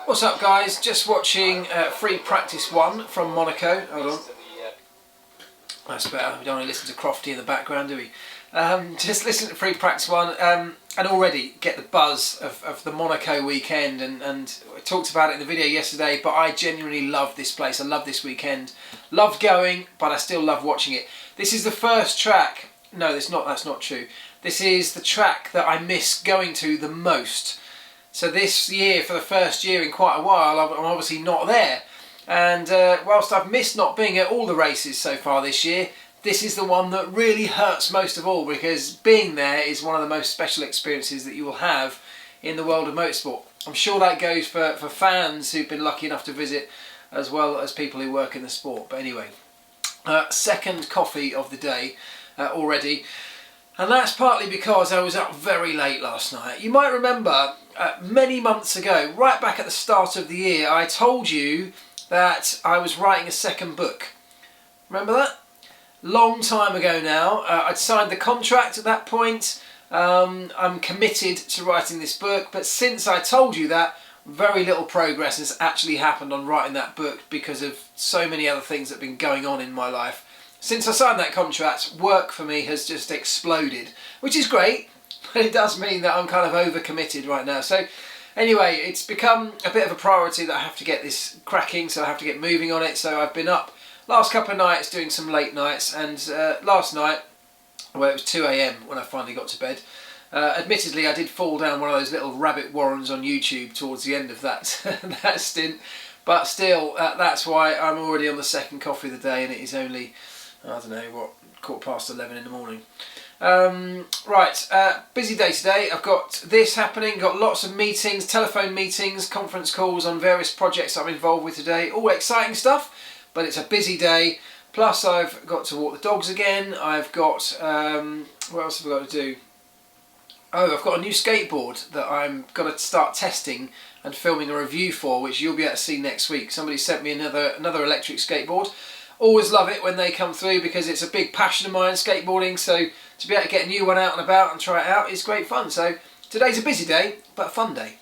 What's up, guys? Just watching free practice 1 from Monaco. Hold on. That's better. We don't want to listen to Crofty in the background, do we? Just listen to free practice 1 and already get the buzz of the Monaco weekend. And I talked about it in the video yesterday, but I genuinely love this place. I love this weekend. Loved going, but I still love watching it. This is the first track. No, that's not true. This is the track that I miss going to the most. So this year, for the first year in quite a while, I'm obviously not there. And whilst I've missed not being at all the races so far this year, this is the one that really hurts most of all, because being there is one of the most special experiences that you will have in the world of motorsport. I'm sure that goes for fans who've been lucky enough to visit, as well as people who work in the sport. But anyway, second coffee of the day already. And that's partly because I was up very late last night. You might remember many months ago, right back at the start of the year, I told you that I was writing a second book. Remember that? Long time ago now. I'd signed the contract at that point. I'm committed to writing this book, but since I told you that, very little progress has actually happened on writing that book because of so many other things that have been going on in my life. Since I signed that contract, work for me has just exploded, which is great, but it does mean that I'm kind of overcommitted right now. So anyway, it's become a bit of a priority that I have to get this cracking, so I have to get moving on it. So I've been up last couple of nights doing some late nights, and last night, well, it was 2 AM when I finally got to bed. Admittedly, I did fall down one of those little rabbit warrens on YouTube towards the end of that, that stint, but still, that's why I'm already on the second coffee of the day, and it is only, I don't know, what, 11:15 in the morning. Busy day today. I've got this happening, got lots of meetings, telephone meetings, conference calls on various projects I'm involved with today. All exciting stuff, but it's a busy day. Plus I've got to walk the dogs again. I've got, what else have I got to do? Oh, I've got a new skateboard that I'm going to start testing and filming a review for, which you'll be able to see next week. Somebody sent me another electric skateboard. Always love it when they come through because it's a big passion of mine, skateboarding, so to be able to get a new one out and about and try it out is great fun. So today's a busy day, but a fun day.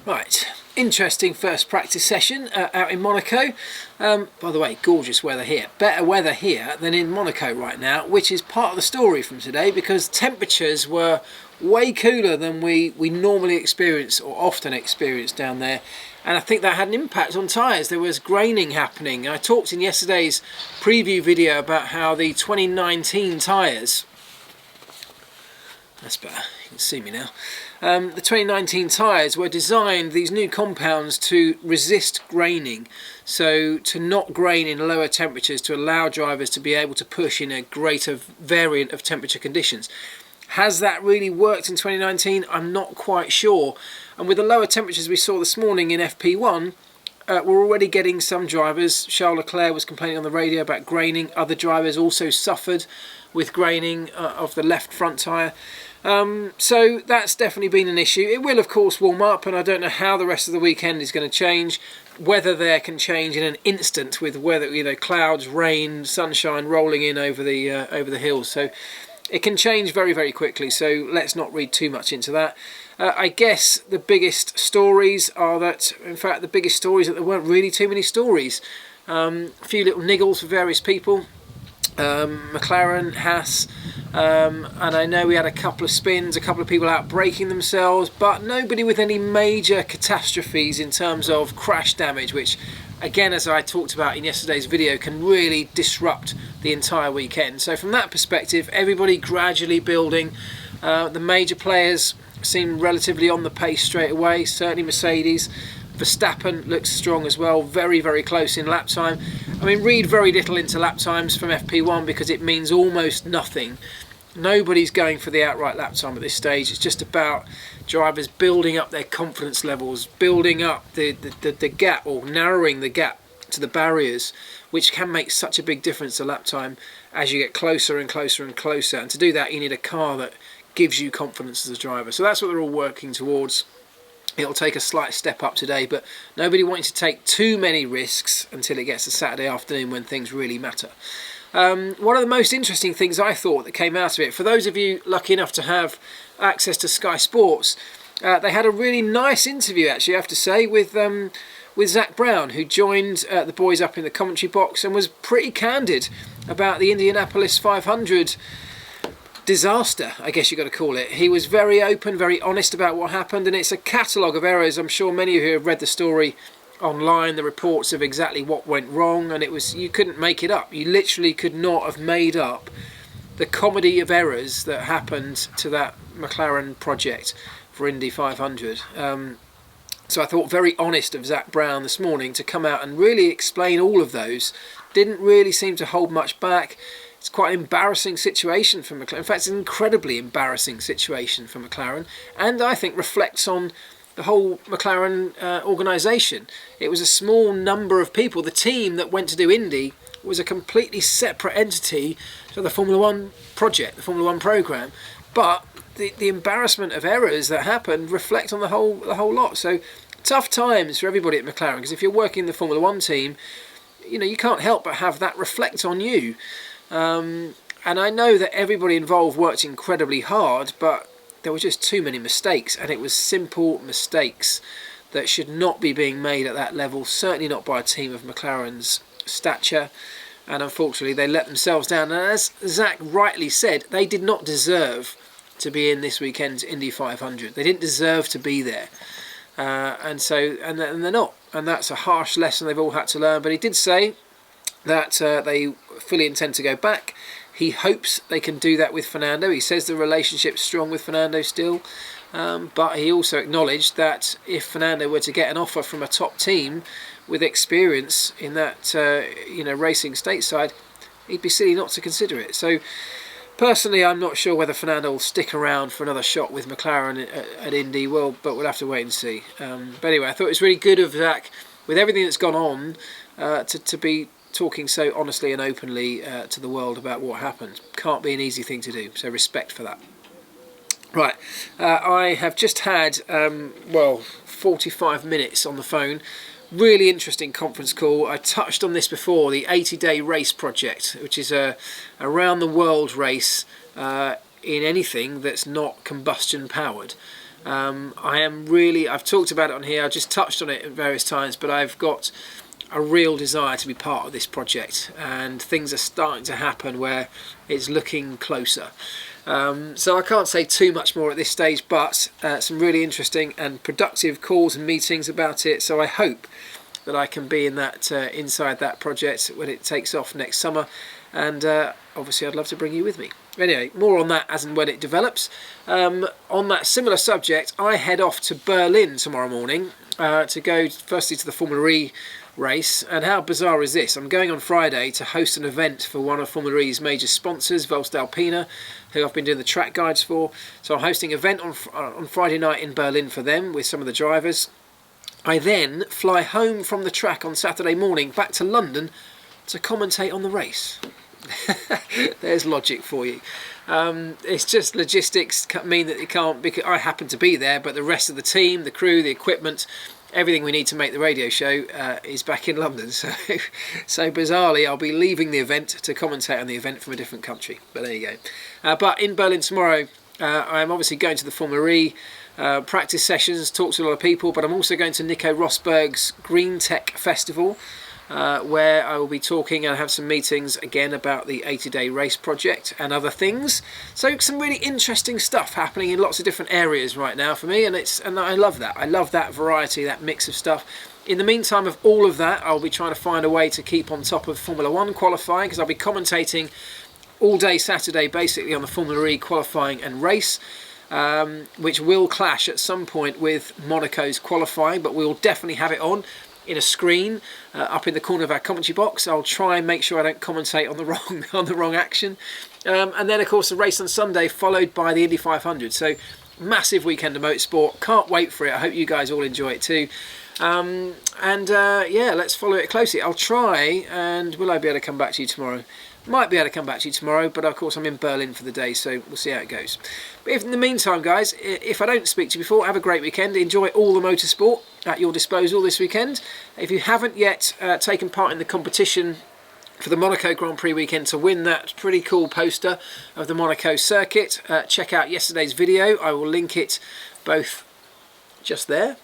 Right, interesting first practice session out in Monaco. By the way, gorgeous weather here. Better weather here than in Monaco right now, which is part of the story from today, because temperatures were way cooler than we normally experience or often experience down there. And I think that had an impact on tyres. There was graining happening. I talked in yesterday's preview video about how the 2019 tyres, that's better, you can see me now. The 2019 tyres were designed, these new compounds, to resist graining, so to not grain in lower temperatures, to allow drivers to be able to push in a greater variant of temperature conditions. Has that really worked in 2019? I'm not quite sure. And with the lower temperatures we saw this morning in FP1, we're already getting some drivers. Charles Leclerc was complaining on the radio about graining. Other drivers also suffered with graining of the left front tyre. So that's definitely been an issue. It will of course warm up, and I don't know how the rest of the weekend is going to change. Weather there can change in an instant with weather, you know, clouds, rain, sunshine rolling in over the hills. So it can change very, very quickly. So let's not read too much into that. I guess the biggest stories are that, in fact, the biggest stories that there weren't really too many stories. A few little niggles for various people. McLaren, Haas, and I know we had a couple of spins, a couple of people out breaking themselves, but nobody with any major catastrophes in terms of crash damage, which again, as I talked about in yesterday's video, can really disrupt the entire weekend. So from that perspective, everybody gradually building. The major players seem relatively on the pace straight away, certainly Mercedes. Verstappen looks strong as well, very, very close in lap time. I mean, read very little into lap times from FP1 because it means almost nothing. Nobody's going for the outright lap time at this stage. It's just about drivers building up their confidence levels, building up the gap, or narrowing the gap to the barriers, which can make such a big difference to lap time as you get closer and closer and closer. And to do that, you need a car that gives you confidence as a driver. So that's what they're all working towards. it'll take a slight step up today, but nobody wanting to take too many risks until it gets to Saturday afternoon when things really matter. One of the most interesting things I thought that came out of it, for those of you lucky enough to have access to Sky Sports, they had a really nice interview, actually, I have to say, with Zak Brown, who joined the boys up in the commentary box and was pretty candid about the Indianapolis 500 disaster, I guess you've got to call it. He was very open, very honest about what happened, and it's a catalogue of errors. I'm sure many of you have read the story online, the reports of exactly what went wrong, and it was, you couldn't make it up. You literally could not have made up the comedy of errors that happened to that McLaren project for Indy 500. So I thought very honest of Zak Brown this morning to come out and really explain all of those. Didn't really seem to hold much back. It's quite an embarrassing situation for McLaren. In fact, it's an incredibly embarrassing situation for McLaren, and I think reflects on the whole McLaren organisation. It was a small number of people. The team that went to do Indy was a completely separate entity to the Formula One project, the Formula One programme. But the embarrassment of errors that happened reflect on the whole lot. So tough times for everybody at McLaren, because if you're working in the Formula One team, you know, you can't help but have that reflect on you. And I know that everybody involved worked incredibly hard, but there were just too many mistakes, and it was simple mistakes that should not be being made at that level, certainly not by a team of McLaren's stature, and unfortunately they let themselves down. And as Zak rightly said, they did not deserve to be in this weekend's Indy 500. They didn't deserve to be there, and they're not, and that's a harsh lesson they've all had to learn. But he did say that they fully intend to go back. He hopes they can do that with Fernando. He says the relationship's strong with Fernando still, but he also acknowledged that if Fernando were to get an offer from a top team with experience in that racing stateside, he'd be silly not to consider it. So personally, I'm not sure whether Fernando will stick around for another shot with McLaren at Indy. Well, but we'll have to wait and see. But anyway, I thought it was really good of Zak, with everything that's gone on, to be talking so honestly and openly to the world about what happened. Can't be an easy thing to do, so respect for that. Right, I have just had 45 minutes on the phone. Really interesting conference call. I touched on this before, the 80-day race project, which is a around the world race in anything that's not combustion powered. I've talked about it on here, I just touched on it at various times, but I've got a real desire to be part of this project, and things are starting to happen where it's looking closer. So I can't say too much more at this stage, but some really interesting and productive calls and meetings about it. So I hope that I can be in that inside that project when it takes off next summer, and obviously I'd love to bring you with me. Anyway, more on that as and when it develops. On that similar subject, I head off to Berlin tomorrow morning to go firstly to the Formula E race. And how bizarre is this? I'm going on Friday to host an event for one of Formula E's major sponsors, Voestalpine, who I've been doing the track guides for. So I'm hosting an event on Friday night in Berlin for them with some of the drivers. I then fly home from the track on Saturday morning back to London to commentate on the race. There's logic for you. It's just logistics mean that it can't, because I happen to be there, but the rest of the team, the crew, the equipment, everything we need to make the radio show is back in London. So bizarrely, I'll be leaving the event to commentate on the event from a different country. But there you go. But in Berlin tomorrow, I'm obviously going to the Formula E practice sessions, talk to a lot of people, but I'm also going to Nico Rosberg's Green Tech Festival, where I will be talking and have some meetings again about the 80-day race project and other things. So some really interesting stuff happening in lots of different areas right now for me, and I love that. I love that variety, that mix of stuff. In the meantime of all of that, I'll be trying to find a way to keep on top of Formula One qualifying, because I'll be commentating all day Saturday basically on the Formula E qualifying and race, which will clash at some point with Monaco's qualifying, but we'll definitely have it on in a screen up in the corner of our commentary box. I'll try and make sure I don't commentate on the wrong action, and then of course the race on Sunday, followed by the Indy 500. So massive weekend of motorsport. Can't wait for it. I hope you guys all enjoy it too. Yeah, let's follow it closely. I'll try, and will I be able to come back to you tomorrow? Might be able to come back to you tomorrow, but of course I'm in Berlin for the day, so we'll see how it goes. But if in the meantime, guys, if I don't speak to you before, have a great weekend. Enjoy all the motorsport at your disposal this weekend. If you haven't yet taken part in the competition for the Monaco Grand Prix weekend to win that pretty cool poster of the Monaco circuit, check out yesterday's video. I will link it both just there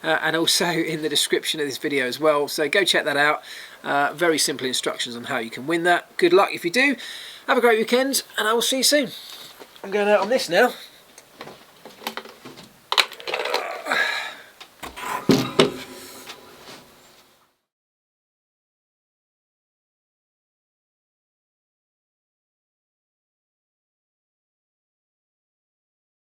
and also in the description of this video as well, so go check that out. Very simple instructions on how you can win that. Good luck if you do. Have a great weekend, and I will see you soon. I'm going out on this now.